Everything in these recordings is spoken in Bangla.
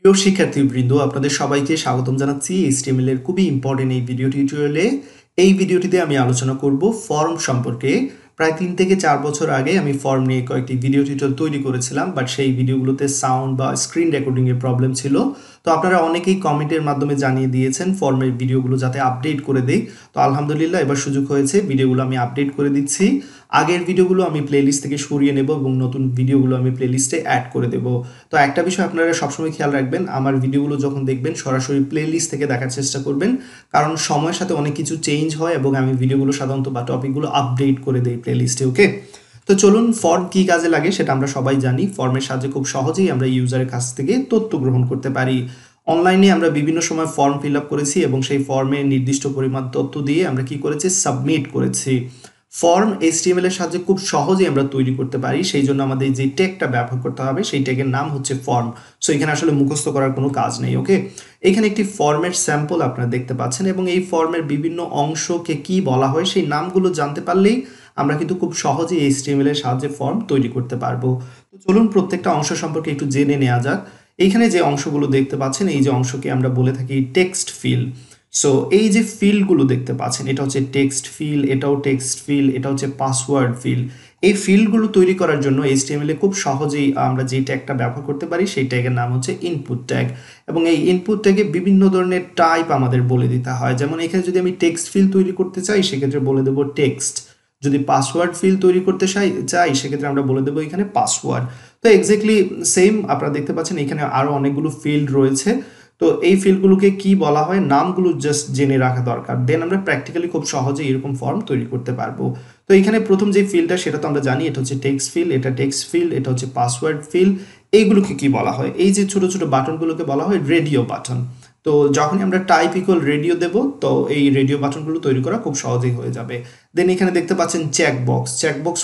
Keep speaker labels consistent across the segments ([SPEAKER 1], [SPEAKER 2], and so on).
[SPEAKER 1] প্রিয় শিক্ষার্থীবৃন্দ, আপনাদের সবাইকে স্বাগতম জানাচ্ছি HTML এর খুবই ইম্পর্টেন্ট এই ভিডিও টিউটোরিয়ালে। এই ভিডিওটিতে আমি আলোচনা করব ফর্ম সম্পর্কে। প্রায় 3 থেকে 4 বছর আগে আমি ফর্ম নিয়ে কয়েকটি ভিডিও টিউটোরিয়াল তৈরি করেছিলাম, বাট সেই ভিডিওগুলোতে সাউন্ড বা স্ক্রিন রেকর্ডিং এর প্রবলেম ছিল। তো আপনারা অনেকেই কমেন্টের মাধ্যমে জানিয়ে দিয়েছেন ফর্মের ভিডিওগুলো যাতে আপডেট করে দেই। তো আলহামদুলিল্লাহ এবার সুযোগ হয়েছে, ভিডিওগুলো আমি আপডেট করে দিচ্ছি। আগের ভিডিওগুলো আমি প্লেলিস্ট থেকে সরিয়ে নেব এবং নতুন ভিডিওগুলো আমি প্লেলিস্টে অ্যাড করে দেব। তো একটা বিষয় আপনারা সবসময় খেয়াল রাখবেন, আমার ভিডিওগুলো যখন দেখবেন সরাসরি প্লেলিস্ট থেকে দেখার চেষ্টা করবেন, কারণ সময়ের সাথে অনেক কিছু চেঞ্জ হয় এবং আমি ভিডিওগুলো সাধারণত বা টপিকগুলো আপডেট করে দেই প্লেলিস্টে। ওকে, তো চলুন, ফর্ম কী কাজে লাগে সেটা আমরা সবাই জানি। ফর্মের সাহায্যে খুব সহজেই আমরা ইউজারের কাছ থেকে তথ্য গ্রহণ করতে পারি। অনলাইনে আমরা বিভিন্ন সময় ফর্ম ফিল আপ করেছি এবং সেই ফর্মে নির্দিষ্ট পরিমাণ তথ্য দিয়ে আমরা কি করেছি, সাবমিট করেছি। ফর্ম HTML এর সাহায্যে খুব সহজেই আমরা তৈরি করতে পারি, সেই জন্য আমাদের যে ট্যাগটা ব্যবহার করতে হবে সেই ট্যাগের নাম হচ্ছে ফর্ম। সো এখানে আসলে মুখস্থ করার কোনো কাজ নেই। ওকে, এখানে একটি ফর্মের স্যাম্পল আপনারা দেখতে পাচ্ছেন এবং এই ফর্মের বিভিন্ন অংশকে কি বলা হয় সেই নামগুলো জানতে পারলেই আমরা কিন্তু খুব সহজেই HTML এর সাহায্যে ফর্ম তৈরি করতে পারবো। তো চলুন প্রত্যেকটা অংশ সম্পর্কে একটু জেনে নেওয়া যাক। এইখানে যে অংশগুলো দেখতে পাচ্ছেন, এই যে অংশকে আমরা বলে থাকি টেক্সট ফিল্ড। সো এই যে ফিল্ডগুলো দেখতে পাচ্ছেন, এটা হচ্ছে টেক্সট ফিল্ড, এটাও টেক্সট ফিল্ড, এটা হচ্ছে পাসওয়ার্ড ফিল্ড। এই ফিল্ডগুলো তৈরি করার জন্য HTML এ খুব সহজেই আমরা যে ট্যাগটা ব্যবহার করতে পারি সেই ট্যাগের নাম হচ্ছে ইনপুট ট্যাগ। এবং এই ইনপুট ট্যাগে বিভিন্ন ধরনের টাইপ আমাদের বলে দিতে হয়। যেমন এখানে যদি আমি টেক্সট ফিল্ড তৈরি করতে চাই সেক্ষেত্রে বলে দেবো টেক্সট। যদি পাসওয়ার্ড ফিল্ড তৈরি করতে চাই সেক্ষেত্রে আমরা বলে দেবো এখানে পাসওয়ার্ড। তো এক্স্যাক্টলি সেম আপনারা দেখতে পাচ্ছেন এখানে আরও অনেকগুলো ফিল্ড রয়েছে। তো এই ফিল্ডগুলোকে কি বলা হয়, নামগুলো জাস্ট জেনে রাখা দরকার, দেন আমরা প্র্যাকটিক্যালি খুব সহজে এরকম ফর্ম তৈরি করতে পারবো। তো এখানে প্রথম যে ফিল্ডটা সেটা তো আমরা জানি, এটা হচ্ছে টেক্সট ফিল্ড, এটা টেক্সট ফিল্ড, এটা হচ্ছে পাসওয়ার্ড ফিল্ড। এইগুলোকে কি বলা হয়, এই যে ছোট ছোট বাটনগুলোকে বলা হয় রেডিও বাটন। তো যখনই আমরা টাইপ ইকুয়াল রেডিও দেব, তো এই রেডিও বাটনগুলো তৈরি করা খুব সহজেই হয়ে যাবে। দেন এখানে দেখতে পাচ্ছেন চেকবক্স। চেকবক্স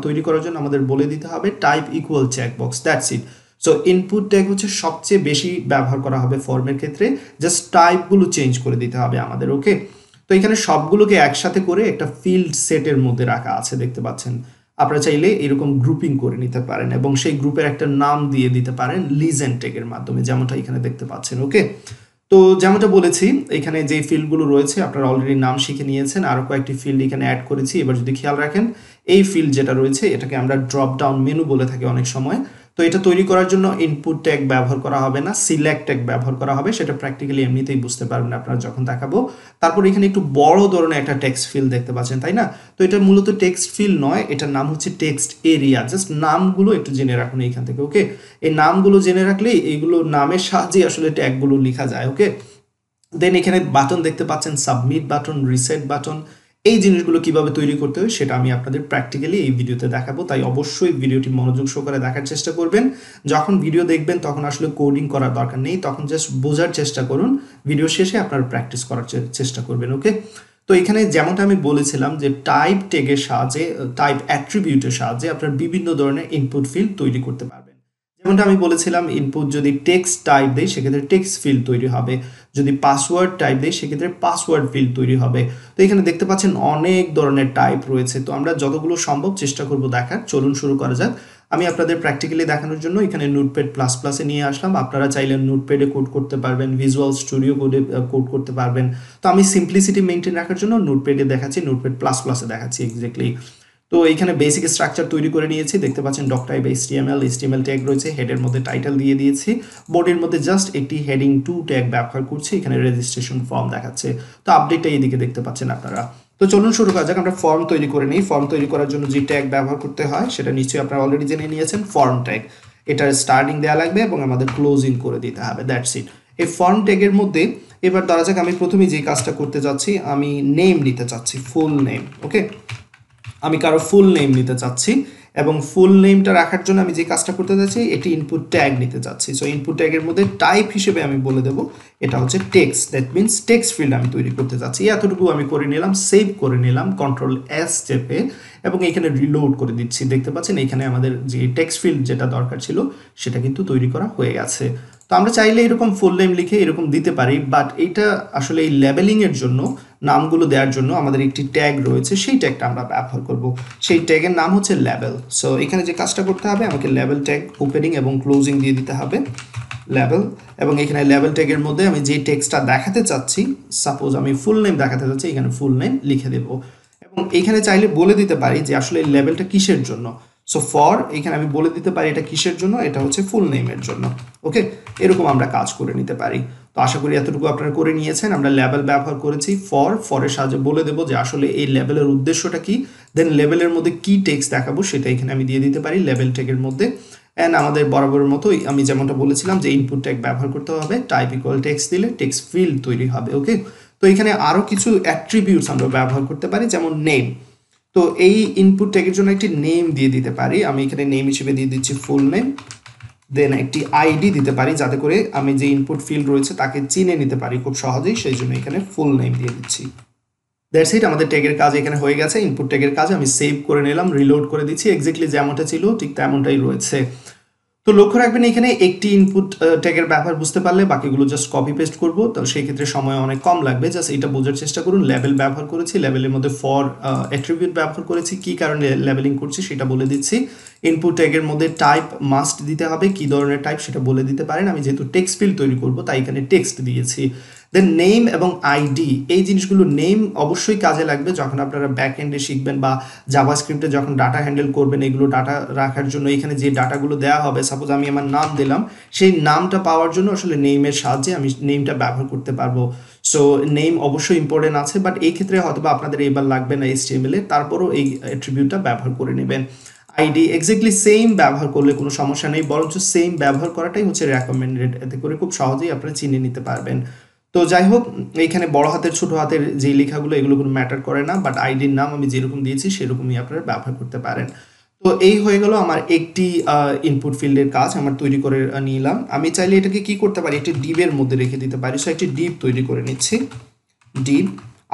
[SPEAKER 1] তৈরি করার জন্য আমাদের বলে দিতে হবে type equal checkbox, that's it. So input tag হচ্ছে সবচেয়ে বেশি ব্যবহার করা হবে ফর্মের ক্ষেত্রে, জাস্ট টাইপগুলো চেঞ্জ করে দিতে হবে আমাদের। ওকে, তো এখানে সবগুলোকে একসাথে করে একটা ফিল্ড সেটের মধ্যে রাখা আছে দেখতে পাচ্ছেন। আপনারা চাইলে এরকম গ্রুপিং করে নিতে পারেন এবং সেই গ্রুপের একটা নাম দিয়ে দিতে পারেন লিজেন্ড ট্যাগের মাধ্যমে, যেমনটা এখানে দেখতে পাচ্ছেন। ওকে, তো যেমনটা বলেছি এখানে যে ফিল্ডগুলো রয়েছে আপনারা অলরেডি নাম শিখে নিয়েছেন, আরও কয়েকটি ফিল্ড এখানে অ্যাড করেছি। এবার যদি খেয়াল রাখেন, এই ফিল্ড যেটা রয়েছে এটাকে আমরা ড্রপ ডাউন মেনু বলে থাকি অনেক সময়। তো এটা তৈরি করার জন্য ইনপুট ট্যাগ ব্যবহার করা হবে না, সিলেক্ট ট্যাগ ব্যবহার করা হবে। সেটা প্র্যাকটিক্যালি এমনিতেই বুঝতে পারবেন আপনারা যখন দেখাবো। তারপর এখানে একটু বড় ধরনের একটা টেক্সট ফিল্ড দেখতে পাচ্ছেন, তাই না? তো এটা মূলত টেক্সট ফিল্ড নয়, এটার নাম হচ্ছে টেক্সট এরিয়া। জাস্ট নামগুলো একটু জেনে রাখুন এইখান থেকে। ওকে, এই নামগুলো জেনে রাখলেই এইগুলো নামের সাহায্যে আসলে ট্যাগগুলো লেখা যায়। ওকে, দেন এখানে বাটন দেখতে পাচ্ছেন, সাবমিট বাটন, রিসেট বাটন। এই জিনিসগুলো কিভাবে তৈরি করতে হয় সেটা আমি আপনাদের প্র্যাকটিক্যালি এই ভিডিওতে দেখাবো, তাই অবশ্যই ভিডিওটি মনোযোগ সহকারে দেখার চেষ্টা করবেন। যখন ভিডিও দেখবেন তখন আসলে কোডিং করার দরকার নেই, তখন জাস্ট বোঝার চেষ্টা করুন। ভিডিও শেষে আপনারা প্র্যাকটিস করার চেষ্টা করবেন। ওকে, তো এখানে যেমনটা আমি বলেছিলাম যে টাইপ ট্যাগের সাহায্যে, টাইপ অ্যাট্রিবিউটের সাহায্যে আপনারা বিভিন্ন ধরনের ইনপুট ফিল্ড তৈরি করতে পারবেন। যেমনটা আমি বলেছিলাম, ইনপুট যদি টেক্সট টাইপ দেয় সেক্ষেত্রে টেক্সট ফিল্ড তৈরি হবে, যদি পাসওয়ার্ড টাইপ দেয় সেক্ষেত্রে পাসওয়ার্ড ফিল্ড তৈরি হবে। তো এখানে দেখতে পাচ্ছেন অনেক ধরনের টাইপ রয়েছে, তো আমরা যতগুলো সম্ভব চেষ্টা করব দেখার। চলুন শুরু করা যাক। আমি আপনাদের প্র্যাকটিক্যালি দেখানোর জন্য এখানে নোটপ্যাড প্লাস প্লাসে নিয়ে আসলাম। আপনারা চাইলে নোটপ্যাডে কোড করতে পারবেন, ভিজুয়াল স্টুডিও কোডে কোড করতে পারবেন। তো আমি সিম্পলিসিটি মেনটেন রাখার জন্য নোটপ্যাডে দেখাচ্ছি, নোটপ্যাড প্লাস প্লাসে দেখাচ্ছি এক্স্যাক্টলি। তো এইখানে বেসিক স্ট্রাকচার তৈরি করে নিয়েছি, দেখতে পাচ্ছেন ডক টাইপ HTML ট্যাগ রয়েছে, হেডের মধ্যে টাইটেল দিয়ে দিয়েছি, বডির মধ্যে জাস্ট একটি হেডিং 2 ট্যাগ ব্যবহার করছি। এখানে রেজিস্ট্রেশন ফর্ম দেখাচ্ছে, তো আপডেটটা এইদিকে দেখতে পাচ্ছেন আপনারা। তো চলুন শুরু করা যাক। আমরা ফর্ম তৈরি করে নিই। ফর্ম তৈরি করার জন্য যে ট্যাগ ব্যবহার করতে হয় সেটা নিশ্চয়ই আপনারা অলরেডি জেনে নিয়েছেন, ফর্ম ট্যাগ। এটার স্টার্টিং দেওয়া লাগবে এবং আমাদের ক্লোজিং করে দিতে হবে, দ্যাটস ইট। এই ফর্ম ট্যাগের মধ্যে এবার ধরা যাক আমি প্রথমেই যে কাজটা করতে যাচ্ছি, আমি নেম নিতে চাচ্ছি, ফুল নেম। ওকে, আমি কারো ফুল নেম নিতে চাচ্ছি এবং ফুল নেমটা রাখার জন্য আমি যে কাজটা করতে চাচ্ছি এটি ইনপুট ট্যাগ নিতে চাচ্ছি। সো ইনপুট ট্যাগের মধ্যে টাইপ হিসেবে আমি বলে দেবো এটা হচ্ছে text, that means text field আমি তৈরি করতে চাচ্ছি। এতটুকু আমি করে নিলাম, সেভ করে নিলাম Ctrl+S চেপে এবং এখানে রিলোড করে দিচ্ছি। দেখতে পাচ্ছেন এখানে আমাদের যে টেক্সট ফিল্ড যেটা দরকার ছিল সেটা কিন্তু তৈরি করা হয়ে গেছে। তো আমরা চাইলে এরকম ফুল নেম লিখে এরকম দিতে পারি, বাট এটা আসলে এই লেবেলিংয়ের জন্য, নামগুলো দেওয়ার জন্য আমাদের একটি ট্যাগ রয়েছে, সেই ট্যাগটা আমরা ব্যবহার করব। সেই ট্যাগের নাম হচ্ছে লেবেল। সো এখানে যে কাজটা করতে হবে, আমাকে লেবেল ট্যাগ ওপেনিং এবং ক্লোজিং দিয়ে দিতে হবে, লেবেল। এবং এখানে লেবেল ট্যাগের মধ্যে আমি যে টেক্সটটা দেখাতে চাচ্ছি, সাপোজ আমি ফুল নেম দেখাতে চাচ্ছি, এখানে ফুল নেম লিখে দেব। এবং এখানে চাইলে বলে দিতে পারি যে আসলে এই লেবেলটা কিসের জন্য। সো ফর, এখানে আমি বলে দিতে পারি এটা কিসের জন্য, এটা হচ্ছে ফুল নেমের জন্য। ওকে, এরকম আমরা কাজ করে নিতে পারি। তো আশা করি এতটুকু আপনারা করে নিয়েছেন। আমরা লেবেল ব্যবহার করেছি, ফরের সাহায্যে বলে দেবো যে আসলে এই লেবেলের উদ্দেশ্যটা কি, দেন লেবেলের মধ্যে কি টেক্সট দেখাবো সেটা এখানে আমি দিয়ে দিতে পারি লেবেল ট্যাগের মধ্যে। অ্যান্ড আমাদের বরাবরের মতোই আমি যেমনটা বলেছিলাম যে ইনপুট ট্যাগ ব্যবহার করতে হবে, টাইপ ইকুয়াল টেক্সট দিলে টেক্সট ফিল্ড তৈরি হবে। ওকে, তো এখানে আরও কিছু অ্যাট্রিবিউটস আমরা ব্যবহার করতে পারি, যেমন নেম। তো এই ইনপুট ট্যাগের জন্য একটি নেম দিয়ে দিতে পারি, আমি এখানে নেম হিসেবে দিয়ে দিচ্ছি ফুল নেম। দেন একটি আইডি দিতে পারি যাতে করে আমি যে ইনপুট ফিল্ড রয়েছে তাকে চিনে নিতে পারি খুব সহজেই, সেই জন্য এখানে ফুল নেম দিয়ে দিচ্ছি। দ্যাটস ইট, আমাদের ট্যাগের কাজ এখানে হয়ে গেছে। ইনপুট ট্যাগের কাজ আমি সেভ করে নিলাম, রিলোড করে দিচ্ছি, এক্স্যাক্টলি যেমনটা ছিল ঠিক তেমনটাই রয়েছে। তো লক্ষ্য রাখবেন এখানে একটি ইনপুট ট্যাগের ব্যবহার বুঝতে পারলে বাকিগুলো জাস্ট কপি পেস্ট করব, তো সেই ক্ষেত্রে সময় অনেক কম লাগবে। জাস্ট এটা বোঝার চেষ্টা করুন, লেবেল ব্যবহার করেছি, লেবেলের মধ্যে ফর অ্যাট্রিবিউট ব্যবহার করেছি, কি কারণে লেবেলিং করছি সেটা বলে দিচ্ছি। ইনপুট ট্যাগের মধ্যে টাইপ মাস্ট দিতে হবে, কি ধরনের টাইপ সেটা বলে দিতে পারেন। আমি যেহেতু টেক্সট ফিল্ড তৈরি করব তাই এখানে টেক্সট দিয়েছি। দেন নেম এবং আইডি, এই জিনিসগুলো নেম অবশ্যই কাজে লাগবে যখন আপনারা ব্যাক এন্ডে শিখবেন বা জাভাস্ক্রিপ্টে যখন ডাটা হ্যান্ডেল করবেন, এগুলো ডাটা রাখার জন্য এখানে যে ডাটাগুলো দেওয়া হবে, সাপোজ আমি আমার নাম দিলাম, সেই নামটা পাওয়ার জন্য আসলে নেমের সাহায্যে আমি নেমটা ব্যবহার করতে পারবো। সো নেম অবশ্যই ইম্পর্টেন্ট আছে, বাট এই ক্ষেত্রে হয়তো বা আপনাদের এবার লাগবে না HTML এ, তারপরও এই অ্যাট্রিবিউটটা ব্যবহার করে নেবেন। আইডি এক্স্যাক্টলি সেম ব্যবহার করলে কোনো সমস্যা নেই, বরঞ্চ সেম ব্যবহার করাটাই হচ্ছে রেকমেন্ডেড, এতে করে খুব সহজেই আপনারা চিনে নিতে পারবেন। তো যাই হোক, এইখানে বড় হাতের ছোট হাতের যে লেখাগুলো এগুলো কোনো ম্যাটার করে না, বাট আইডির নাম আমি যেরকম দিয়েছি সেরকমই আপনারা ব্যবহার করতে পারেন। তো এই হয়ে গেল আমার একটি ইনপুট ফিল্ডের কাজ আমার তৈরি করে নিলাম। আমি চাইলে এটাকে কি করতে পারি, একটি ডিবের মধ্যে রেখে দিতে পারি। সো একটি ডিব তৈরি করে নিচ্ছি, ডিব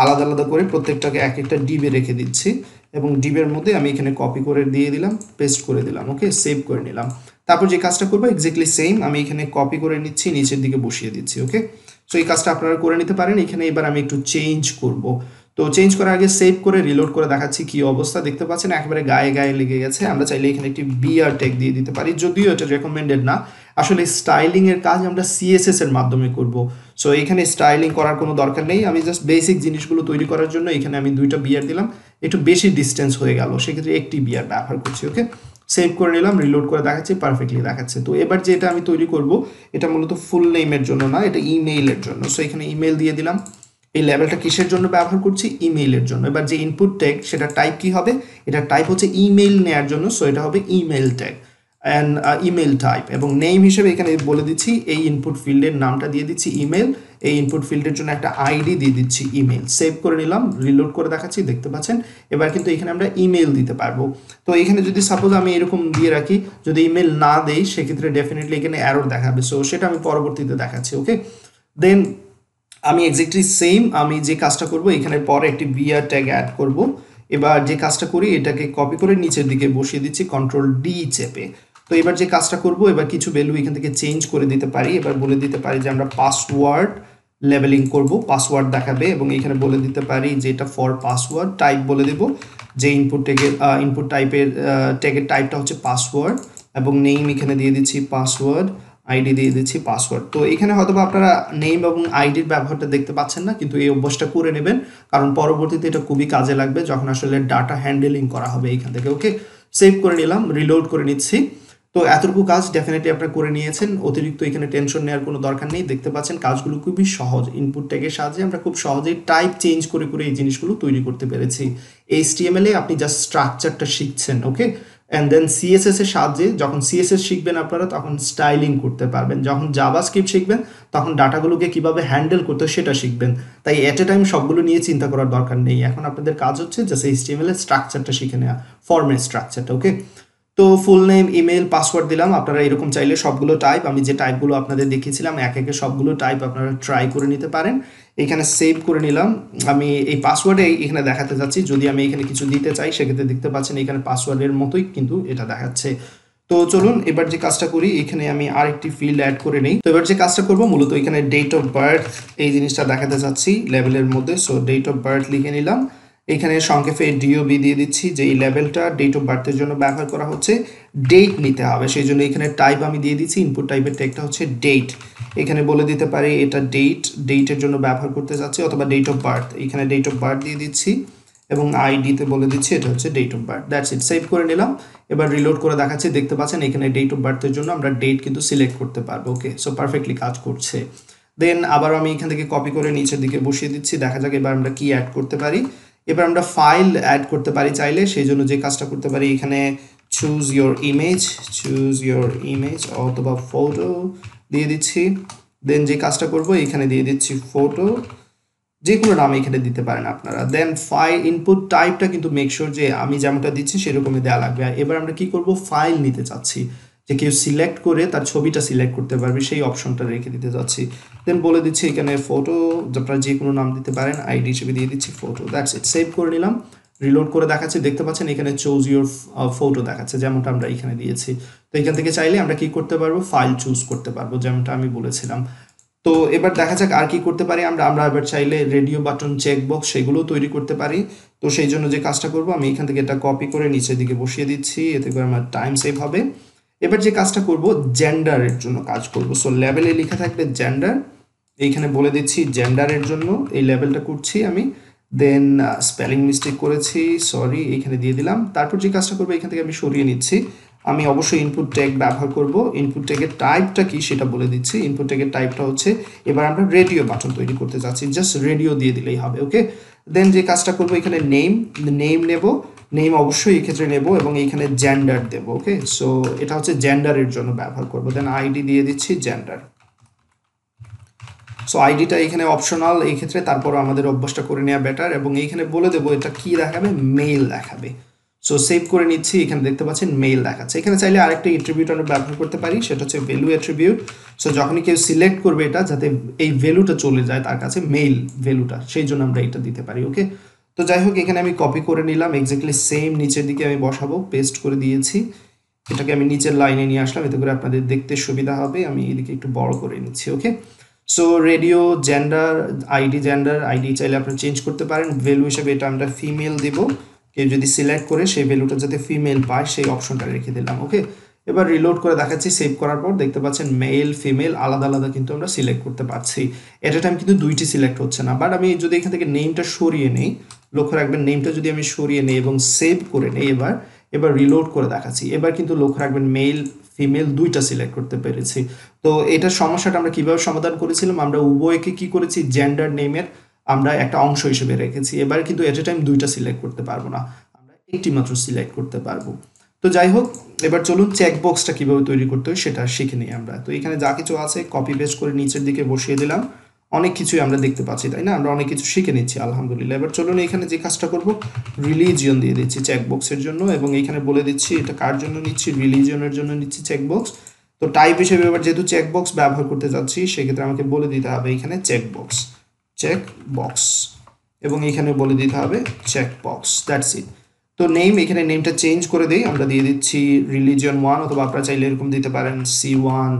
[SPEAKER 1] আলাদা আলাদা করে প্রত্যেকটাকে এক একটা ডিবে রেখে দিচ্ছি, এবং ডিবের মধ্যে আমি এখানে কপি করে দিয়ে দিলাম, পেস্ট করে দিলাম। ওকে, সেভ করে নিলাম। তারপর যে কাজটা করবো এক্স্যাক্টলি সেম, আমি এখানে কপি করে নিচ্ছি, নিচের দিকে বসিয়ে দিচ্ছি। ওকে, সো এই কাজটা আপনারা করে নিতে পারেন। এখানে এবার আমি একটু চেঞ্জ করব। তো চেঞ্জ করার আগে সেভ করে রিলোড করে দেখাচ্ছি কি অবস্থা, দেখতে পাচ্ছেন একেবারে গায়ে গায়ে লেগে গেছে। আমরা চাইলে এখানে একটি বিআর ট্যাগ দিয়ে দিতে পারি, যদিও এটা রেকমেন্ডেড না। আসলে স্টাইলিং এর কাজ আমরা CSS এর মাধ্যমে করব। সো এখানে স্টাইলিং করার কোনো দরকার নেই, আমি জাস্ট বেসিক জিনিসগুলো তৈরি করার জন্য এখানে আমি দুইটা বিআর দিলাম, একটু বেশি ডিস্টেন্স হয়ে গেল, সেক্ষেত্রে একটি বিআর ব্যবহার করছি। ওকে, সেভ করে নিলাম, রিলোড করে দেখাচ্ছি, পারফেক্টলি দেখাচ্ছে। তো এবার যেটা আমি তৈরি করব এটা মূলত ফুল নেমের জন্য না, এটা ইমেইলের জন্য। সো এখানে ইমেইল দিয়ে দিলাম। এই লেভেলটা কিসের জন্য ব্যবহার করছি, ইমেইলের জন্য। এবার যে ইনপুট ট্যাগ সেটা টাইপ কি হবে, এটা টাইপ হচ্ছে ইমেইল নেয়ার জন্য, সো এটা হবে email tag and email type. এবং নেম হিসেবে এখানে বলে দিচ্ছি এই ইনপুট ফিল্ডের নামটা দিয়ে দিচ্ছি ইমেল, এই ইনপুট ফিল্ডের জন্য একটা আইডি দিয়ে দিচ্ছি ইমেল। সেভ করে নিলাম, রিলোড করে দেখাচ্ছি, দেখতে পাচ্ছেন এবার কিন্তু এখানে আমরা ইমেল দিতে পারবো। তো এখানে যদি সাপোজ আমি এরকম দিয়ে রাখি, যদি ইমেল না দেই সেক্ষেত্রে ডেফিনেটলি এখানে এরর দেখাবে, সো সেটা আমি পরবর্তীতে দেখাচ্ছি। ওকে, দেন আমি এক্স্যাক্টলি সেম, আমি যে কাজটা করব এখানে পরে একটি বিআর ট্যাগ অ্যাড করব। এবার যে কাজটা করি এটাকে কপি করে নিচের দিকে বসিয়ে দিচ্ছি Ctrl+D চেপে। তো এবার যে কাজটা করব, এবার কিছু ভ্যালু এখান থেকে চেঞ্জ করে দিতে পারি। এবার বলে দিতে পারি যে আমরা পাসওয়ার্ড লেবেলিং করব, পাসওয়ার্ড দেখাবে, এবং এখানে বলে দিতে পারি যে এটা ফর পাসওয়ার্ড। টাইপ বলে দেব যে ইনপুট ট্যাগের ইনপুট ট্যাগের টাইপটা হচ্ছে পাসওয়ার্ড, এবং নেম এখানে দিয়ে দিচ্ছি পাসওয়ার্ড, আইডি দিয়ে দিচ্ছি পাসওয়ার্ড। তো এখানে হয়তো আপনারা নেম এবং আইডির ব্যবহারটা দেখতে পাচ্ছেন না, কিন্তু এই অভ্যাসটা করে নেবেন, কারণ পরবর্তীতে এটা খুবই কাজে লাগবে যখন আসলে ডাটা হ্যান্ডেলিং করা হবে এইখান থেকে। ওকে, সেভ করে নিলাম, রিলোড করে নিচ্ছি। তো এতটুকু কাজ ডেফিনেটলি আপনারা করে নিয়েছেন, অতিরিক্ত এখানে টেনশন নেওয়ার কোনো দরকার নেই। দেখতে পাচ্ছেন কাজগুলো খুবই সহজ, ইনপুট ট্যাগের সাহায্যে আমরা খুব সহজেই টাইপ চেঞ্জ করে করে এই জিনিসগুলো তৈরি করতে পেরেছি। HTML এ আপনি জাস্ট স্ট্রাকচারটা শিখছেন। ওকে, অ্যান্ড দেন CSS এর সাহায্যে যখন CSS শিখবেন আপনারা তখন স্টাইলিং করতে পারবেন, যখন জাভাস্ক্রিপ্ট শিখবেন তখন ডাটাগুলোকে কিভাবে হ্যান্ডেল করতে সেটা শিখবেন। তাই এট এ টাইম সবগুলো নিয়ে চিন্তা করার দরকার নেই, এখন আপনাদের কাজ হচ্ছে জাস্ট HTML এর স্ট্রাকচারটা শিখে নেওয়া, ফর্মের স্ট্রাকচারটা। ওকে, তো ফুল নেম, ইমেল, পাসওয়ার্ড দিলাম। আপনারা এরকম চাইলে সবগুলো টাইপ, আমি যে টাইপগুলো আপনাদের দেখিয়েছিলাম এক একে সবগুলো টাইপ আপনারা ট্রাই করে নিতে পারেন। এখানে সেভ করে নিলাম। আমি এই পাসওয়ার্ডে এখানে দেখাতে যাচ্ছি, যদি আমি এখানে কিছু দিতে চাই সেক্ষেত্রে দেখতে পাচ্ছেন এখানে পাসওয়ার্ডের মতোই কিন্তু এটা দেখাচ্ছে। তো চলুন এবার যে কাজটা করি, এখানে আমি আরেকটি ফিল্ড অ্যাড করে নেই। তো এবার যে কাজটা করব মূলত এখানে ডেট অফ বার্থ এই জিনিসটা দেখাতে চাচ্ছি লেভেলের মধ্যে। সো ডেট অফ বার্থ লিখে নিলাম, এখানে সংক্ষেপে ডিওবি দিয়ে দিচ্ছি। যে এই লেভেলটা ডেট অফ বার্থের জন্য ব্যবহার করা হচ্ছে, ডেট নিতে হবে, সেই জন্য এখানে টাইপ আমি দিয়ে দিচ্ছি, ইনপুট টাইপের ট্যাগটা হচ্ছে ডেট। এখানে বলে দিতে পারি এটা ডেটের জন্য ব্যবহার করতে চাচ্ছি, অথবা ডেট অফ বার্থ, এখানে ডেট অফ বার্থ দিয়ে দিচ্ছি এবং আইডিতে বলে দিচ্ছি এটা হচ্ছে date of birth. That's it, save করে নিলাম। এবার রিলোড করে দেখাচ্ছি, দেখতে পাচ্ছেন এখানে ডেট অফ বার্থের জন্য আমরা ডেট কিন্তু সিলেক্ট করতে পারবো। ওকে, সো পারফেক্টলি কাজ করছে। দেন আবার আমি এখান থেকে কপি করে নিচের দিকে বসিয়ে দিচ্ছি। দেখা যাক এবার আমরা কি অ্যাড করতে পারি। এবার আমরা ফাইল অ্যাড করতে পারি চাইলে, সেই জন্য যে কাজটা করতে পারি এখানে চুজ ইয়োর ইমেজ অথবা ফটো দিয়ে দিচ্ছি। দেন যে কাজটা করব এখানে দিয়ে দিচ্ছি ফটো, যে কোনো নাম এখানে দিতে পারেন আপনারা। দেন ফাইল ইনপুট টাইপটা কিন্তু মেক শিওর যে আমি যেমনটা দিচ্ছি সেরকমই দেওয়া লাগবে। আর এবার আমরা কি করব, ফাইল নিতে চাচ্ছি, যে কেউ সিলেক্ট করে তার ছবিটা সিলেক্ট করতে পারবে সেই অপশনটা রেখে দিতে চাচ্ছি। দেন বলে দিচ্ছি এখানে ফটো, আপনারা যে কোনো নাম দিতে পারেন, আইডি হিসেবে দিয়ে দিচ্ছি ফটো। দ্যাটস ইট, সেভ করে নিলাম। রিলোড করে দেখাচ্ছি, দেখতে পাচ্ছেন এখানে চুজ ইউর ফটো দেখাচ্ছে যেমনটা আমরা এখানে দিয়েছি। তো এখান থেকে চাইলে আমরা কি করতে পারবো, ফাইল চুজ করতে পারবো যেমনটা আমি বলেছিলাম। তো এবার দেখা যাক আর কি করতে পারি আমরা এবার চাইলে রেডিও বাটন, চেকবক্স সেগুলোও তৈরি করতে পারি। তো সেই জন্য যে কাজটা করব আমি এখান থেকে এটা কপি করে নিচের দিকে বসিয়ে দিচ্ছি, এতে করে আমার টাইম সেভ হবে। এবার যে কাজটা করব জেন্ডারের জন্য কাজ করব। সো লেভেলে লেখা থাকবে জেন্ডার, এইখানে বলে দিচ্ছি জেন্ডারের জন্য এই লেভেলটা করছি আমি। দেন স্পেলিং মিস্টেক করেছি, সরি, এইখানে দিয়ে দিলাম। তারপর যে কাজটা করবো এখান থেকে আমি সরিয়ে নিচ্ছি। আমি অবশ্যই ইনপুট ট্যাগ ব্যবহার করব। ইনপুট ট্যাগের টাইপটা কি সেটা বলে দিচ্ছি। ইনপুট ট্যাগের টাইপটা হচ্ছে, এবার আমরা রেডিও বাটন তৈরি করতে যাচ্ছি, জাস্ট রেডিও দিয়ে দিলেই হবে। ওকে, দেন যে কাজটা করব এখানে নেম নেব, নেম অবশ্যই এই ক্ষেত্রে নেব এবং এইখানে জেন্ডার দেব। ওকে, সো এটা হচ্ছে জেন্ডারের জন্য ব্যবহার করব। দেন আইডি দিয়ে দিচ্ছি জেন্ডার। সো আইডিটা এখানে অপশনাল এই ক্ষেত্রে, তারপর আমাদের অভ্যাসটা করে নেওয়া বেটার। এবং এইখানে বলে দেবো এটা কি দেখাবে, মেইল দেখাবে। সো সেভ করে নিচ্ছি, এখানে দেখতে পাচ্ছেন মেইল দেখাচ্ছে। এখানে চাইলে আরেকটা অ্যাট্রিবিউট আমরা ব্যবহার করতে পারি, সেটা হচ্ছে ভ্যালু অ্যাট্রিবিউট। সো যখনই কেউ সিলেক্ট করবে এটা, যাতে এই ভ্যালুটা চলে যায় তার কাছে, মেইল ভ্যালুটা, সেই জন্য আমরা এটা দিতে পারি। ওকে, তো যাই হোক এখানে আমি কপি করে নিলাম, এক্স্যাক্টলি সেম নিচের দিকে আমি বসাবো, পেস্ট করে দিয়েছি। এটাকে আমি নিচের লাইনে নিয়ে আসলাম, এতে করে আপনাদের দেখতে সুবিধা হবে। আমি এদিকে একটু বড় করে নিচ্ছি। ওকে, সো রেডিও জেন্ডার, আইডি চাইলে আপনি চেঞ্জ করতে পারেন। ভ্যালু হিসেবে এটা আমরা ফিমেল দেব, কেউ যদি সিলেক্ট করে সেই ভ্যালুটা যাতে ফিমেল পায় সেই অপশনটা রেখে দিলাম। ওকে, এবার রিলোড করে দেখাচ্ছি। সেভ করার পর দেখতে পাচ্ছেন মেল ফিমেল আলাদা আলাদা কিন্তু আমরা সিলেক্ট করতে পারছি। এট এ টাইম কিন্তু দুইটি সিলেক্ট হচ্ছে না। বাট আমি যদি এখান থেকে নেমটা সরিয়ে নেই, লক্ষ্য রাখবেন নেমটা যদি আমি সরিয়ে নেই এবং সেভ করে নেই, এবার রিলোড করে দেখাচ্ছি, এবার কিন্তু লক্ষ্য রাখবেন মেল ফিমেল দুইটা সিলেক্ট করতে পেরেছি। তো এটার সমস্যাটা আমরা কিভাবে সমাধান করেছিলাম, আমরা উভয়কে কি করেছি, জেন্ডার নেমের আমরা একটা অংশ হিসেবে রেখেছি। এবার কিন্তু এট এ টাইম দুইটা সিলেক্ট করতে পারবো না, আমরা একটি মাত্র সিলেক্ট করতে পারবো। তো যাই হোক, এবার চলুন চেকবক্সটা কিভাবে তৈরি করতে হয় সেটা শিখে নিই আমরা। তো এখানে যা কিছু আছে কপি পেস্ট করে নিচের দিকে বসিয়ে দিলাম। অনেক কিছুই আমরা দেখতে পাচ্ছি, তাই না, আমরা অনেক কিছু শিখে নিচ্ছি আলহামদুলিল্লাহ। এবার চলুন এখানে যে কাজটা করব, রিলিজিয়ন দিয়ে দিচ্ছি চেকবক্সের জন্য এবং এইখানে বলে দিচ্ছি এটা কার জন্য নিচ্ছি, রিলিজিয়নের জন্য নিচ্ছি চেকবক্স। তো টাইপ হিসেবে এবার যেহেতু চেকবক্স ব্যবহার করতে যাচ্ছি, সেক্ষেত্রে আমাকে বলে দিতে হবে এখানে চেকবক্স এবং এখানে বলে দিতে হবে চেকবক্স। That's it. তো নেম, এখানে নেমটা চেঞ্জ করে দেই, আমরা দিয়ে দিচ্ছি রিলিজিয়ন 1, অথবা আপনারা চাইলে এরকম দিতে পারেন C1।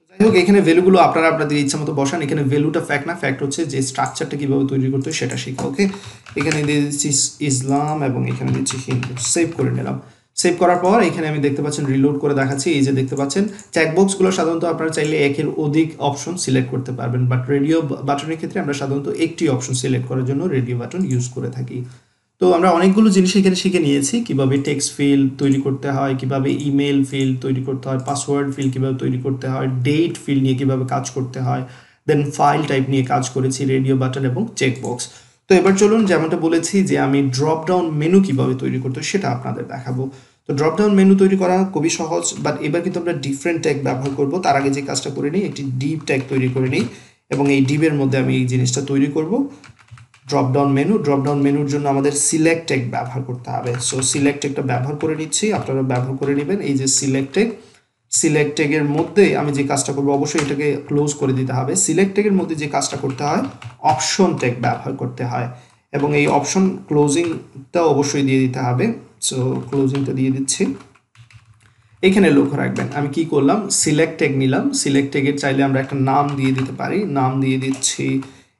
[SPEAKER 1] যাই হোক, এখানে ভ্যালুগুলো আপনারা আপনাদের ইচ্ছা মতো বসান। এখানে ভ্যালুটা ফ্যাক্ট না, ফ্যাক্ট হচ্ছে যে স্ট্রাকচারটা কিভাবে তৈরি করতে হয় সেটা শিখা। ওকে, এখানে দিয়ে দিচ্ছি ইসলাম এবং এখানে দিচ্ছি হিন্দু। সেভ করে নিলাম। সেভ করার পর এখানে আমি দেখতে পাচ্ছেন রিলোড করে দেখাচ্ছি। এই যে দেখতে পাচ্ছেন চেকবক্সগুলো সাধারণত আপনারা চাইলে একের অধিক অপশন সিলেক্ট করতে পারবেন, বাট রেডিও বাটনের ক্ষেত্রে আমরা সাধারণত একটি অপশন সিলেক্ট করার জন্য রেডিও বাটন ইউজ করে থাকি। তো আমরা অনেকগুলো জিনিস এখানে শিখে নিয়েছি, কিভাবে টেক্সট ফিল্ড তৈরি করতে হয়, কিভাবে ইমেল ফিল্ড তৈরি করতে হয়, পাসওয়ার্ড ফিল্ড কিভাবে তৈরি করতে হয়, ডেট ফিল্ড নিয়ে কিভাবে কাজ করতে হয়, দেন ফাইল টাইপ নিয়ে কাজ করেছি, রেডিও বাটন এবং চেকবক্স। তো এবার চলুন, যেমনটা বলেছি যে আমি ড্রপ ডাউন মেনু কিভাবে তৈরি করতে হয় সেটা আপনাদের দেখাবো। তো ড্রপ ডাউন মেনু তৈরি করা খুবই সহজ, বাট এবার কিন্তু আমরা ডিফারেন্ট ট্যাগ ব্যবহার করব। তার আগে যে কাজটা করে নিই, একটি ডিপ ট্যাগ তৈরি করে নিই এবং এই ডিপের মধ্যে আমি এই জিনিসটা তৈরি করব। ড্রপ ডাউন মেনুর জন্য আমাদের সিলেক্ট ট্যাগ ব্যবহার করতে হবে। সো সিলেক্ট ট্যাগটা ব্যবহার করে নিচ্ছি, আপনারা ব্যবহার করে নেবেন। এই যে সিলেক্ট সিলেক্ট ট্যাগের মধ্যে আমি যে কাজটা করব, অবশ্যই এটাকে ক্লোজ করে দিতে হবে। সিলেক্ট ট্যাগের মধ্যে যে কাজটা করতে হয়, অপশন ট্যাগ ব্যবহার করতে হয়, এবং এই অপশন ক্লোজিংটা অবশ্যই দিয়ে দিতে হবে। সো ক্লোজিংটা দিয়ে দিচ্ছি। এখানে লক্ষ্য রাখবেন আমি কি করলাম, সিলেক্ট ট্যাগ নিলাম। সিলেক্ট ট্যাগের চাইলে আমরা একটা নাম দিয়ে দিতে পারি, নাম দিয়ে দিচ্ছি,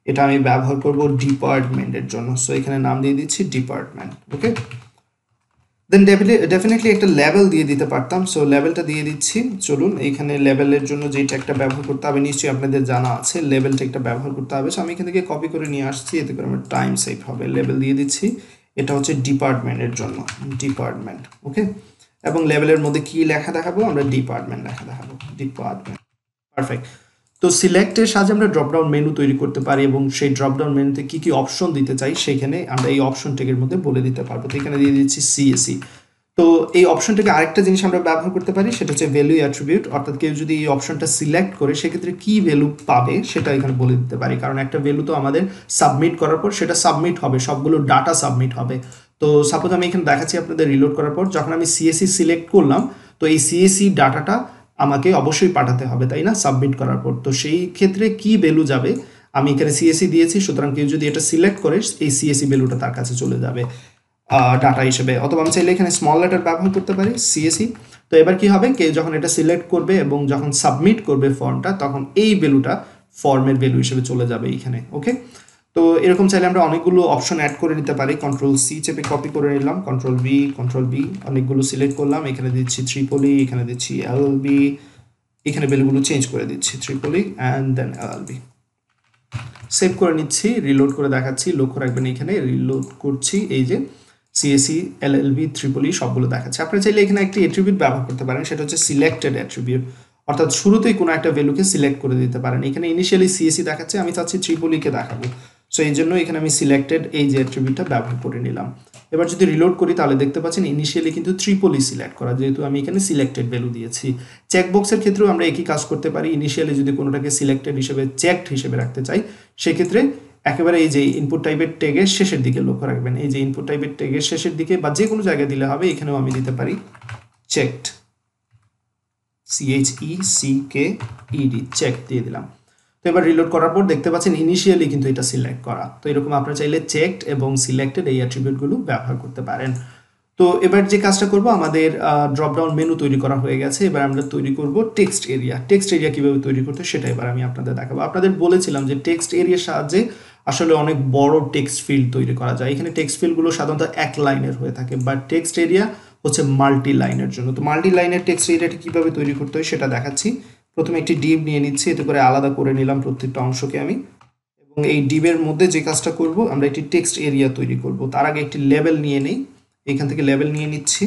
[SPEAKER 1] এটা আমি ব্যবহার করব ডিপার্টমেন্টের জন্য। সো এখানে নাম দিয়ে দিচ্ছি ডিপার্টমেন্ট। ওকে, দেন ডেফিনেটলি একটা লেভেল দিয়ে দিতে পারতাম। সো লেভেলটা দিয়ে দিচ্ছি। চলুন, এখানে লেভেলের জন্য যে ট্যাগটা ব্যবহার করতে হবে নিশ্চয়ই আপনাদের জানা আছে, লেভেল ট্যাগটা ব্যবহার করতে হবে। সো আমি এখান থেকে কপি করে নিয়ে আসছি, এতে করে আমার টাইম সেভ হবে। লেভেল দিয়ে দিচ্ছি, এটা হচ্ছে ডিপার্টমেন্টের জন্য, ডিপার্টমেন্ট। ওকে, এবং লেভেলের মধ্যে কি লেখা দেখাবো, আমরা ডিপার্টমেন্ট লেখা দেখাবো, ডিপার্টমেন্ট। পারফেক্ট। তো সিলেক্টের সাহায্যে আমরা ড্রপডাউন মেনু তৈরি করতে পারি, এবং সেই ড্রপডাউন মেনুতে কি কি অপশন দিতে চাই সেখানে আমরা এই অপশন ট্যাগের মধ্যে বলে দিতে পারবো। তো এখানে দিয়ে দিচ্ছি সিএসি। তো এই অপশনটাকে আরেকটা জিনিস আমরা ব্যবহার করতে পারি, সেটা হচ্ছে ভ্যালু অ্যাট্রিবিউট। অর্থাৎ কেউ যদি এই অপশনটা সিলেক্ট করে সেক্ষেত্রে কি ভ্যালু পাবে সেটা এখানে বলে দিতে পারি, কারণ একটা ভ্যালু তো আমাদের সাবমিট করার পর সেটা সাবমিট হবে, সবগুলো ডাটা সাবমিট হবে। তো সাপোজ আমি এখানে দেখাচ্ছি আপনাদের, রিলোড করার পর যখন আমি সিএসি সিলেক্ট করলাম, তো এই সিএসি ডাটাটা আমাকে অবশ্যই পাঠাতে হবে, তাই না, সাবমিট করার পর। তো সেই ক্ষেত্রে কি ভ্যালু যাবে, আমি এখানে সিএসি দিয়েছি, সুতরাং কেউ যদি এটা সিলেক্ট করে এই সিএসি ভ্যালুটা তার কাছে চলে যাবে ডাটা হিসেবে। অথবা আমি চাইলে এখানে স্মল লেটার ব্যবহার করতে পারি, সিএসি। তো এবার কি হবে, কেউ যখন এটা সিলেক্ট করবে এবং যখন সাবমিট করবে ফর্মটা, তখন এই ভ্যালুটা ফর্মের ভ্যালু হিসেবে চলে যাবে এইখানে। ওকে, তো এরকম চাইলে আমরা অনেকগুলো অপশন অ্যাড করে নিতে পারি। কন্ট্রোল সি চেপে কপি করে নিলাম, কন্ট্রোল বি, অনেকগুলো সিলেক্ট করলাম, এখানে দিচ্ছি ট্রিপলি, এখানে দিচ্ছি এলএলবি, এখানে ভ্যালুগুলো চেঞ্জ করে দিচ্ছি, ট্রিপলি অ্যান্ড দেন এলএলবি। সেভ করে নিচ্ছি, রিলোড করে দেখাচ্ছি। লক্ষ্য রাখবেন এখানে রিলোড করছি, এই যে সিএসি এলএলবি ট্রিপলি সবগুলো দেখাচ্ছে। আপনি চাইলে এখানে একটি অ্যাট্রিবিউট ব্যবহার করতে পারেন, সেটা হচ্ছে সিলেক্টেড অ্যাট্রিবিউট। অর্থাৎ শুরুতেই কোনো একটা ভ্যালুকে সিলেক্ট করে দিতে পারেন। এখানে ইনিশিয়ালি সিএসি দেখাচ্ছে, আমি চাচ্ছি ট্রিপলিকে দেখাবো। সো এই জন্য এখানে আমি সিলেক্টেড এই যে অ্যাট্রিবিউটটা ব্যবহার করে নিলাম। এবার যদি রিলোড করি তাহলে দেখতে পাচ্ছেন ইনিশিয়ালি কিন্তু ট্রিপলি সিলেক্ট করা, যেহেতু আমি এখানে সিলেক্টেড ভ্যালু দিয়েছি। চেকবক্সের ক্ষেত্রেও আমরা একই কাজ করতে পারি। ইনিশিয়ালি যদি কোনোটাকে সিলেক্টেড হিসেবে চেকড হিসেবে রাখতে চাই, সেক্ষেত্রে একেবারে এই যে ইনপুট টাইপের ট্যাগের শেষের দিকে লক্ষ্য রাখবেন, এই যে ইনপুট টাইপের ট্যাগের শেষের দিকে বা যে কোনো জায়গায় দিলে হবে। এখানেও আমি দিতে পারি চেকড, CHECKED, চেক দিয়ে দিলাম। তো এবার রিলোড করার পর দেখতে পাচ্ছেন ইনিশিয়ালি কিন্তু এটা সিলেক্ট করা। তো এরকম আপনারা চাইলে চেকড এবং সিলেক্টেড এই অ্যাট্রিবিউটগুলো ব্যবহার করতে পারেন। তো এবার যে কাজটা করব, আমাদের ড্রপডাউন মেনু তৈরি করা হয়ে গেছে। এবার আমরা তৈরি করব টেক্সট এরিয়া। টেক্সট এরিয়া কীভাবে তৈরি করতে সেটা এবার আমি আপনাদের দেখাবো। আপনাদের বলেছিলাম যে টেক্সট এরিয়ার সাহায্যে আসলে অনেক বড় টেক্সট ফিল্ড তৈরি করা যায়। এখানে টেক্সট ফিল্ডগুলো সাধারণত এক লাইনের হয়ে থাকে, বাট টেক্সট এরিয়া হচ্ছে মাল্টি লাইনের জন্য। তো মাল্টি লাইনের টেক্সট এরিয়াটি কীভাবে তৈরি করতে হয় সেটা দেখাচ্ছি। প্রথমে একটি ডিভ নিয়ে নিচ্ছি, এতে করে আলাদা করে নিলাম প্রত্যেকটা অংশকে আমি, এবং এই ডিভের মধ্যে যে কাজটা করব, আমরা একটি টেক্সট এরিয়া তৈরি করব। তার আগে একটি লেবেল নিয়ে নেই, এখান থেকে লেবেল নিয়ে নিচ্ছি।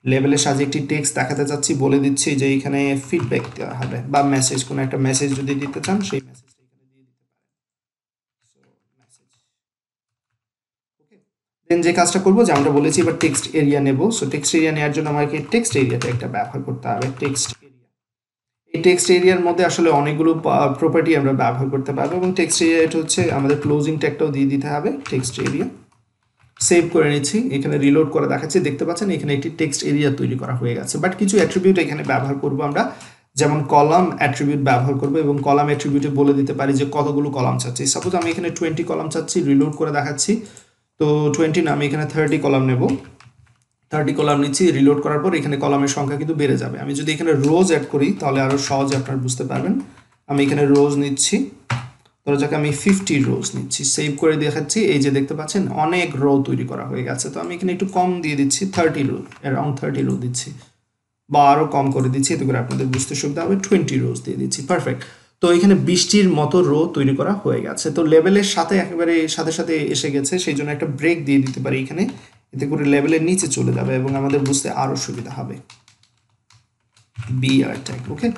[SPEAKER 1] লেবেলের সাহায্যে একটি টেক্সট দেখাতে চাচ্ছি, বলে দিচ্ছি যে এখানে ফিডব্যাক দেওয়া হবে বা মেসেজ, কোনো একটা মেসেজ যদি দিতে চান সেই মেসেজটা এখানে দিয়ে দিতে পারেন। So message. ওকে, দেন যে কাজটা করব, যে আমরা বলেছি এবার টেক্সট এরিয়া নেব। সো টেক্সট এরিয়া নেওয়ার জন্য আমাকে টেক্সট এরিয়াটা একটা ব্যবহার করতে হবে, টেক্সট এরিয়া। এই টেক্সট এরিয়ার মধ্যে আসলে অনেকগুলো প্রপার্টি আমরা ব্যবহার করতে পারবো, এবং টেক্সট এরিয়া এটা হচ্ছে আমাদের ক্লোজিং ট্যাগটাও দিয়ে দিতে হবে, টেক্সট এরিয়া। সেভ করে নিচ্ছি, এখানে রিলোড করে দেখাচ্ছি। দেখতে পাচ্ছেন এখানে একটি টেক্সট এরিয়া তৈরি করা হয়ে গেছে, বাট কিছু অ্যাট্রিবিউট এখানে ব্যবহার করব আমরা, যেমন কলাম অ্যাট্রিবিউট ব্যবহার করব, এবং কলাম অ্যাট্রিবিউটে বলে দিতে পারি যে কতগুলো কলাম চাচ্ছি। সাপোজ আমি এখানে 20 কলাম চাচ্ছি, রিলোড করে দেখাচ্ছি। তো 20 না, আমি এখানে 30 কলাম নেব। 30 কলাম নিচ্ছি, রিলোড করার পর এখানে কলামের সংখ্যা কিন্তু বেড়ে যাবে। আমি যদি এখানে রোজ অ্যাড করি তাহলে আরও সহজে আপনারা বুঝতে পারবেন। আমি এখানে রোজ নিচ্ছি, ধরো যাকে আমি 50 রোজ নিচ্ছি। সেভ করে দেখাচ্ছি, এই যে দেখতে পাচ্ছেন অনেক রো তৈরি করা হয়ে গেছে। তো আমি এখানে একটু কম দিয়ে দিচ্ছি, 30 রো, অ্যারাউন্ড 30 রো দিচ্ছি, বা আরও কম করে দিচ্ছি, এতে করে আপনাদের বুঝতে সুবিধা হবে। 20 রোজ দিয়ে দিচ্ছি, পারফেক্ট। তো এখানে 20টির মতো রো তৈরি করা হয়ে গেছে। তো লেভেলের সাথে একেবারে সাথে সাথে এসে গেছে, সেই জন্য একটা ব্রেক দিয়ে দিতে পারি এখানে, এতে করে লেভেলের নিচে চলে যাবে এবং আমাদের বুঝতে আরও সুবিধা হবে। BR ট্যাগ, ওকে,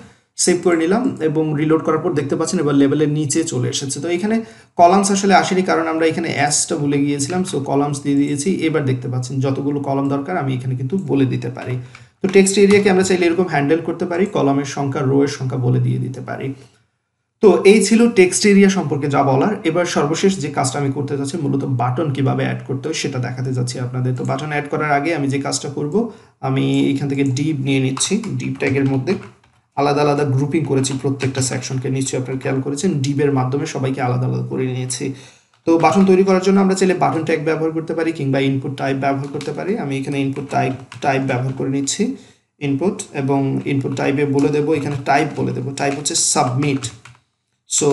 [SPEAKER 1] সেভ করে নিলাম এবং রিলোড করার পর দেখতে পাচ্ছেন এবার লেভেলের নিচে চলে এসেছে। তো এখানে কলামস আসলে আসেনি, কারণ আমরা এখানে অ্যাসটা ভুলে গিয়েছিলাম। সো কলামস দিয়ে দিয়েছি। এবার দেখতে পাচ্ছেন যতগুলো কলাম দরকার আমি এখানে কিন্তু বলে দিতে পারি। তো টেক্সট এরিয়াকে আমরা চাইলে এরকম হ্যান্ডেল করতে পারি, কলামের সংখ্যা, রো এর সংখ্যা বলে দিয়ে দিতে পারি। তো এই ছিল টেক্সট এরিয়া সম্পর্কে যা বলার। এবার সর্বশেষ যে কাজটা আমি করতে যাচ্ছি মূলত বাটন কিভাবে অ্যাড করতে হয় সেটা দেখাতে যাচ্ছি আপনাদের। তো বাটন অ্যাড করার আগে আমি যে কাজটা করব, আমি এখান থেকে ডিপ নিয়ে নিচ্ছি। ডিপ ট্যাগের মধ্যে আলাদা আলাদা গ্রুপিং করেছি প্রত্যেকটা সেকশনকে, নিশ্চয়ই আপনারা খেয়াল করেছেন ডিপের মাধ্যমে সবাইকে আলাদা আলাদা করে নিয়েছি। তো বাটন তৈরি করার জন্য আমরা চাইলে বাটন ট্যাগ ব্যবহার করতে পারি কিংবা ইনপুট টাইপ ব্যবহার করতে পারি। আমি এখানে ইনপুট টাইপ ব্যবহার করে নিচ্ছি। ইনপুট এবং ইনপুট টাইপে বলে দেবো, এখানে টাইপ বলে দেবো, টাইপ হচ্ছে সাবমিট। সো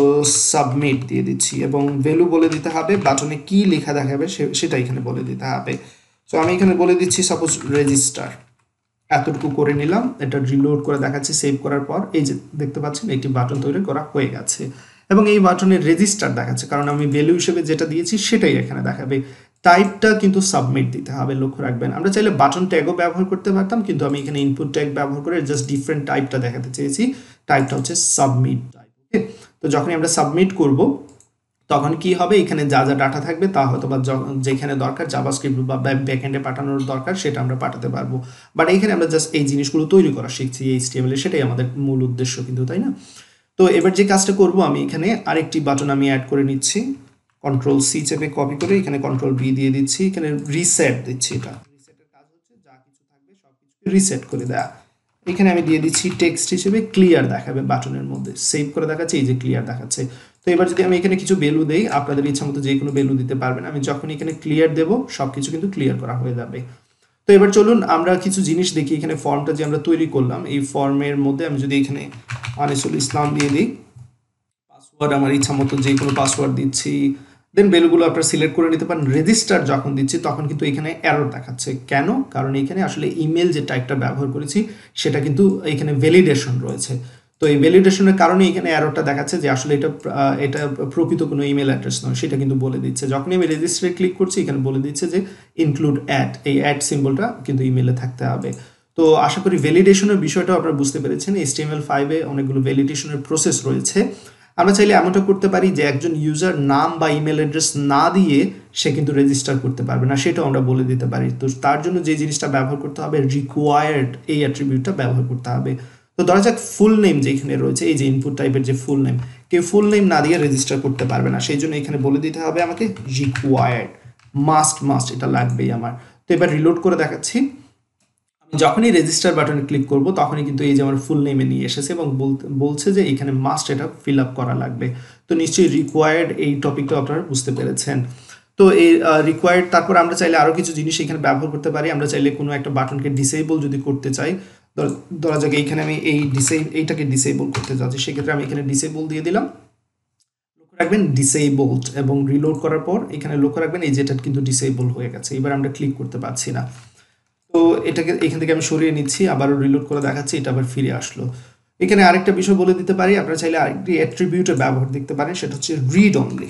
[SPEAKER 1] সাবমিট দিয়ে দিচ্ছি এবং ভ্যালু বলে দিতে হবে, বাটনে কি লেখা দেখাবে সেটা এখানে বলে দিতে হবে। সো আমি এখানে বলে দিচ্ছি সাপোজ রেজিস্টার, এতটুকু করে নিলাম। এটা রিলোড করে দেখাচ্ছি। সেভ করার পর এই যে দেখতে পাচ্ছেন একটি বাটন তৈরি করা হয়ে গেছে এবং এই বাটনের রেজিস্টার দেখাচ্ছে, কারণ আমি ভ্যালু হিসেবে যেটা দিয়েছি সেটাই এখানে দেখাবে। টাইপটা কিন্তু সাবমিট দিতে হবে, লক্ষ্য রাখবেন। আমরা চাইলে বাটন ট্যাগও ব্যবহার করতে পারতাম, কিন্তু আমি এখানে ইনপুট ট্যাগ ব্যবহার করে জাস্ট ডিফারেন্ট টাইপটা দেখাতে চেয়েছি। টাইপটা হচ্ছে সাবমিট টাইপ। ওকে, তো যখনই আমরা সাবমিট করব তখন কি হবে, এখানে যা যা ডাটা থাকবে তা হয়তো বা যেখানে দরকার জাভাস্ক্রিপ্ট বা ব্যাকএন্ডে পাঠানোর দরকার সেটা আমরা পাঠাতে পারবো। বাট এইখানে আমরা জাস্ট এই জিনিসগুলো তৈরি করা শিখছি HTML এ, সেটাই আমাদের মূল উদ্দেশ্য কিন্তু, তাই না? তো এবার যে কাজটা করব, আমি এখানে আরেকটি বাটন আমি অ্যাড করে নিচ্ছি। কন্ট্রোল সি চেপে কপি করে এখানে কন্ট্রোল বি দিয়ে দিচ্ছি। এখানে রিসেট দিচ্ছি। এটা রিসেটের কাজ হচ্ছে যা কিছু থাকবে সবকিছু রিসেট করে দেয়া। এখানে আমি দিয়ে দিচ্ছি টেক্সট হিসেবে ক্লিয়ার দেখাবে বাটনের মধ্যে। সেভ করে দেখাচ্ছে, এই যে ক্লিয়ার দেখাচ্ছে। তো এবার যদি আমি এখানে কিছু ভ্যালু দেই, আপনাদের ইচ্ছা মতো যে কোনো ভ্যালু দিতে পারবেন। আমি যখন এখানে ক্লিয়ার দেব সবকিছু কিন্তু ক্লিয়ার করা হয়ে যাবে। তো এবার চলুন আমরা কিছু জিনিস দেখি। এখানে ফর্মটা যে আমরা তৈরি করলাম, এই ফর্মের মধ্যে আমি যদি এখানে আনিসুল ইসলাম দিয়ে দিই, পাসওয়ার্ড আমার ইচ্ছা মতো যে কোনো পাসওয়ার্ড দিচ্ছি, দেন ভ্যালুগুলো আপনারা সিলেক্ট করে নিতে পারেন। রেজিস্টার যখন দিচ্ছি তখন কিন্তু এখানে এরর দেখাচ্ছে। কেন? কারণ এখানে আসলে ইমেল যে টাইপটা ব্যবহার করেছি সেটা কিন্তু এখানে ভ্যালিডেশন রয়েছে। তো এই ভ্যালিডেশনের কারণে এখানে এররটা দেখাচ্ছে যে আসলে এটা প্রকৃত কোনো ইমেল অ্যাড্রেস নয়, সেটা কিন্তু বলে দিচ্ছে। যখনই আমি রেজিস্টারে ক্লিক করছি এখানে বলে দিচ্ছে যে ইনক্লুড অ্যাড, এই অ্যাড সিম্বলটা কিন্তু ইমেলে থাকতে হবে। তো আশা করি ভ্যালিডেশনের বিষয়টাও আপনারা বুঝতে পেরেছেন। HTML5-এ অনেকগুলো ভ্যালিডেশনের প্রসেস রয়েছে। আমরা চাইলে এমনটা করতে পারি যে একজন ইউজার নাম বা ইমেল অ্যাড্রেস না দিয়ে সে কিন্তু রেজিস্টার করতে পারবে না, সেটাও আমরা বলে দিতে পারি। তো তার জন্য যে জিনিসটা ব্যবহার করতে হবে, রিকোয়ার্ড এই অ্যাট্রিবিউটটা ব্যবহার করতে হবে। তো ধরা যাক ফুল নেম যেখানে রয়েছে, এই যে ইনপুট টাইপের যে ফুল নেম, কেউ ফুল নেম না দিয়ে রেজিস্টার করতে পারবে না, সেই জন্য এখানে বলে দিতে হবে আমাকে রিকোয়ার্ড, মাস্ট এটা লাগবেই আমার। তো এবার রিলোড করে দেখাচ্ছি। যখনই রেজিস্টার বাটনে ক্লিক করব তখনই কিন্তু এই যে আমার ফুল নেমে নিয়ে এসেছে এবং বলছে যে এখানে মাস্ট এটা ফিল আপ করা লাগবে। তো নিশ্চয়ই রিকোয়ার্ড এই টপিকটা আপনারা বুঝতে পেরেছেন। তো এই রিকোয়ার্ড, তারপর আমরা চাইলে আরও কিছু জিনিস এখানে ব্যবহার করতে পারি। আমরা চাইলে কোনো একটা বাটনকে ডিসেবল যদি করতে চাই, ধরা যাক এইখানে আমি এইটাকে ডিসেবল করতে চাচ্ছি, সেক্ষেত্রে আমি এখানে ডিসেবল দিয়ে দিলাম। লক্ষ্য রাখবেন ডিসেবলড, এবং রিলোড করার পর এখানে লক্ষ্য রাখবেন এই যেটা কিন্তু ডিসেবল হয়ে গেছে। এবার আমরা ক্লিক করতে পারছি না। তো এটাকে এখান থেকে আমি সরিয়ে নিচ্ছি, আবারও রিলোড করে দেখাচ্ছি, এটা আবার ফিরে আসলো। এখানে আরেকটা বিষয় বলে দিতে পারি, আপনারা চাইলে আরেকটি অ্যাট্রিবিউটের ব্যবহার দেখতে পারেন, সেটা হচ্ছে রিড অনলি।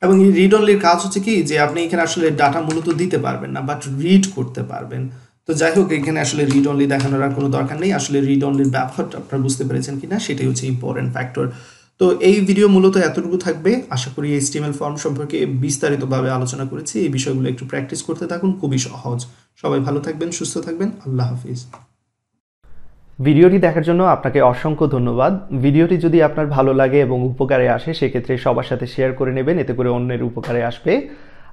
[SPEAKER 1] এবং এই রিড অনলির কাজ হচ্ছে কি, যে আপনি এখানে আসলে ডাটা মূলত দিতে পারবেন না, বাট রিড করতে পারবেন। তো যাই হোক, এখানে আসলে রিড অনলি দেখানোর আর কোনো দরকার নেই। আসলে রিড অনলির ব্যবহারটা আপনারা বুঝতে পেরেছেন কিনা, সেটাই হচ্ছে ইম্পর্টেন্ট ফ্যাক্টর। তো এই ভিডিও মূলত এতটুকু থাকবে। আশা করি HTML ফর্ম সম্পর্কে বিস্তারিতভাবে আলোচনা করেছি। এই বিষয়গুলো একটু প্র্যাকটিস করতে থাকুন, খুবই সহজ। সবাই ভালো থাকবেন, সুস্থ থাকবেন। আল্লাহ হাফিজ।
[SPEAKER 2] ভিডিওটি দেখার জন্য আপনাকে অসংখ্য ধন্যবাদ। ভিডিওটি যদি আপনার ভালো লাগে এবং উপকারে আসে সেক্ষেত্রে সবার সাথে শেয়ার করে নেবেন, এতে করে অন্যের উপকারে আসবে।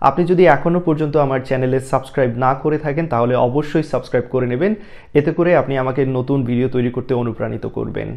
[SPEAKER 2] আপনি যদি এখনও পর্যন্ত আমার চ্যানেলে সাবস্ক্রাইব না করে থাকেন তাহলে অবশ্যই সাবস্ক্রাইব করে নেবেন, এতে করে আপনি আমাকে নতুন ভিডিও তৈরি করতে অনুপ্রাণিত করবেন।